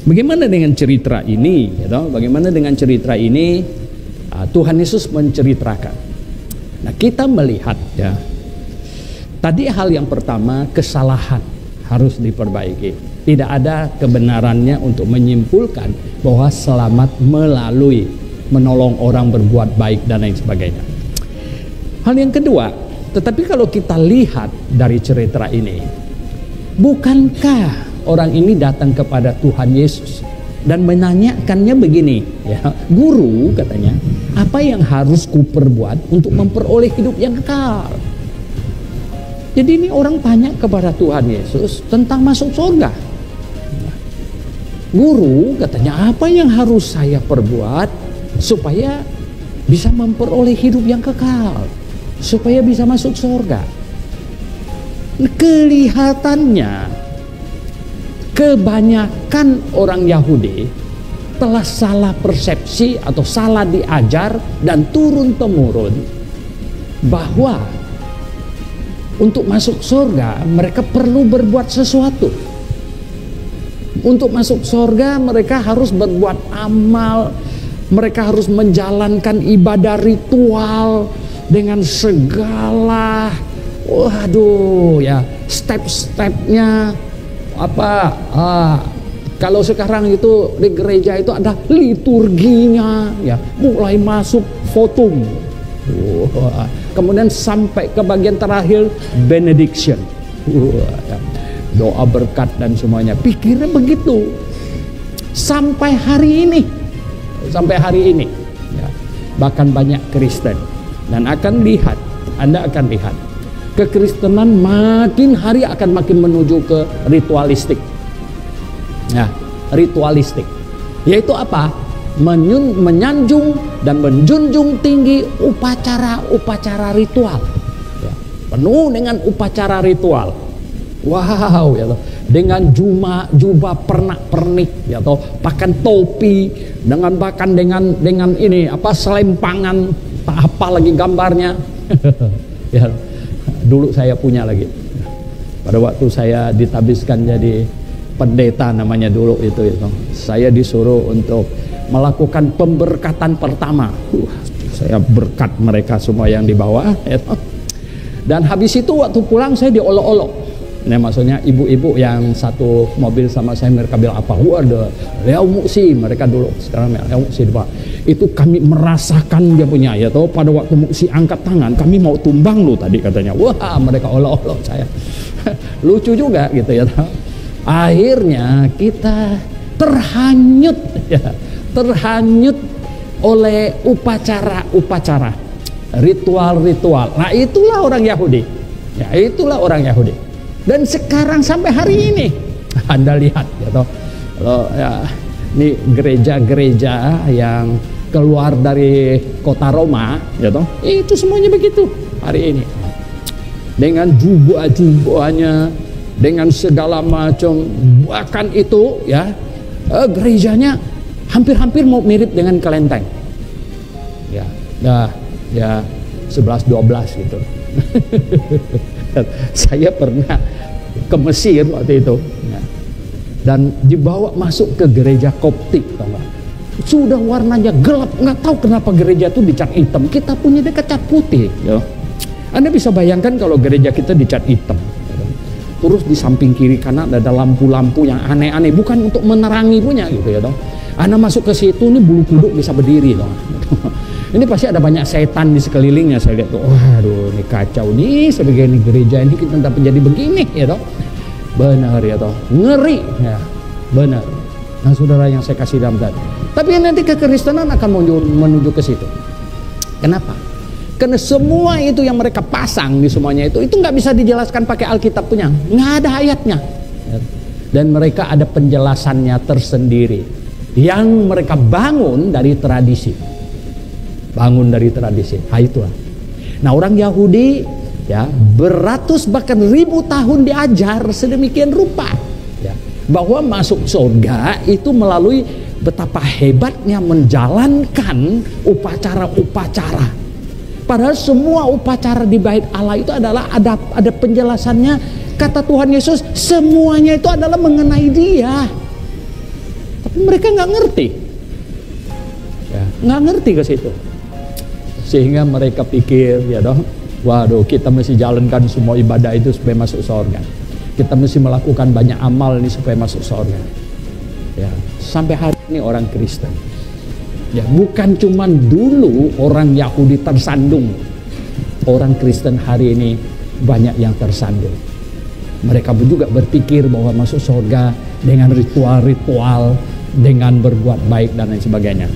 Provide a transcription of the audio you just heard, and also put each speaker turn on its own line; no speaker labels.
Bagaimana dengan cerita ini? Bagaimana dengan cerita ini? Tuhan Yesus menceritakan. Nah, kita melihat ya. Tadi hal yang pertama, kesalahan harus diperbaiki. Tidak ada kebenarannya untuk menyimpulkan bahwa selamat melalui menolong orang berbuat baik dan lain sebagainya. Hal yang kedua, tetapi kalau kita lihat dari cerita ini, bukankah orang ini datang kepada Tuhan Yesus dan menanyakannya begini, ya, Guru, katanya, apa yang harus kuperbuat untuk memperoleh hidup yang kekal? Jadi ini orang tanya kepada Tuhan Yesus tentang masuk surga. Guru, katanya, apa yang harus saya perbuat supaya bisa memperoleh hidup yang kekal, supaya bisa masuk surga? Kelihatannya kebanyakan orang Yahudi telah salah persepsi atau salah diajar dan turun-temurun bahwa untuk masuk surga mereka perlu berbuat sesuatu. Untuk masuk surga mereka harus berbuat amal, mereka harus menjalankan ibadah ritual dengan segala step-stepnya. Kalau sekarang itu di gereja itu ada liturginya, ya, mulai masuk votum, kemudian sampai ke bagian terakhir benediction, doa berkat dan semuanya. Pikirnya begitu sampai hari ini, ya. Bahkan banyak Kristen, dan Anda akan lihat kekristenan makin hari akan makin menuju ke ritualistik. Ya, ritualistik. Yaitu apa? Menyanjung dan menjunjung tinggi upacara-upacara ritual. Ya, penuh dengan upacara ritual. Wow, ya toh. Dengan jubah pernak-pernik, ya toh, pakai topi, bahkan dengan ini selempangan, tak apa lagi gambarnya. Ya. Dulu saya punya lagi. Pada waktu saya ditabiskan jadi pendeta namanya dulu itu. Saya disuruh untuk melakukan pemberkatan pertama. Saya berkat mereka semua yang di bawah. Dan habis itu waktu pulang saya diolok-olok. Nah, maksudnya ibu-ibu yang satu mobil sama saya, mereka bilang apa? Waduh, Leo Muksi, mereka dulu, sekarang Leo Muksi, Pak. Itu kami merasakan dia punya, ya toh, pada waktu Muksi angkat tangan, kami mau tumbang lu tadi, katanya. Wah, mereka olok-olok saya. Lucu juga gitu, ya toh. Akhirnya kita terhanyut, ya, terhanyut oleh upacara-upacara, ritual-ritual. Nah, itulah orang Yahudi. Ya, itulah orang Yahudi. Dan sekarang sampai hari ini Anda lihat, ya toh, kalau ya, ini gereja-gereja yang keluar dari kota Roma, ya toh, itu semuanya begitu hari ini, dengan jubah-jubahnya, dengan segala macam. Bahkan itu, ya, gerejanya hampir-hampir mau mirip dengan kelenteng, ya, 11-12 gitu. Saya pernah ke Mesir waktu itu, ya, dan dibawa masuk ke gereja Koptik, sudah warnanya gelap, nggak tahu kenapa gereja itu dicat hitam. Kita punya cat putih, ya. Anda bisa bayangkan kalau gereja kita dicat hitam, ya. Terus di samping kiri kanan ada lampu-lampu yang aneh-aneh, bukan untuk menerangi punya gitu, ya toh. Anda masuk ke situ, ini bulu kuduk bisa berdiri, toh. Ini pasti ada banyak setan di sekelilingnya. Saya lihat tuh, waduh, ini kacau nih, sebagai ini gereja ini kita dapat jadi begini, ya toh. Benar, ya toh, ngeri, ya, benar. Nah, saudara yang saya kasih dalam tadi. Tapi nanti kekristenan akan menuju ke situ. Kenapa? Karena semua itu yang mereka pasang di semuanya itu nggak bisa dijelaskan pakai Alkitab punya, nggak ada ayatnya. Dan mereka ada penjelasannya tersendiri yang mereka bangun dari tradisi. Nah, itulah. Nah, orang Yahudi, ya, beratus bahkan ribu tahun diajar sedemikian rupa, ya, bahwa masuk surga itu melalui betapa hebatnya menjalankan upacara-upacara. Padahal semua upacara di Bait Allah itu adalah ada penjelasannya. Kata Tuhan Yesus, semuanya itu adalah mengenai Dia. Mereka nggak ngerti, ya, nggak ngerti ke situ, sehingga mereka pikir, ya dong, waduh, kita mesti jalankan semua ibadah itu supaya masuk surga. Kita mesti melakukan banyak amal ini supaya masuk surga. Ya, sampai hari ini orang Kristen, ya, bukan cuman dulu orang Yahudi tersandung, orang Kristen hari ini banyak yang tersandung. Mereka juga berpikir bahwa masuk surga dengan ritual-ritual, dengan berbuat baik dan lain sebagainya.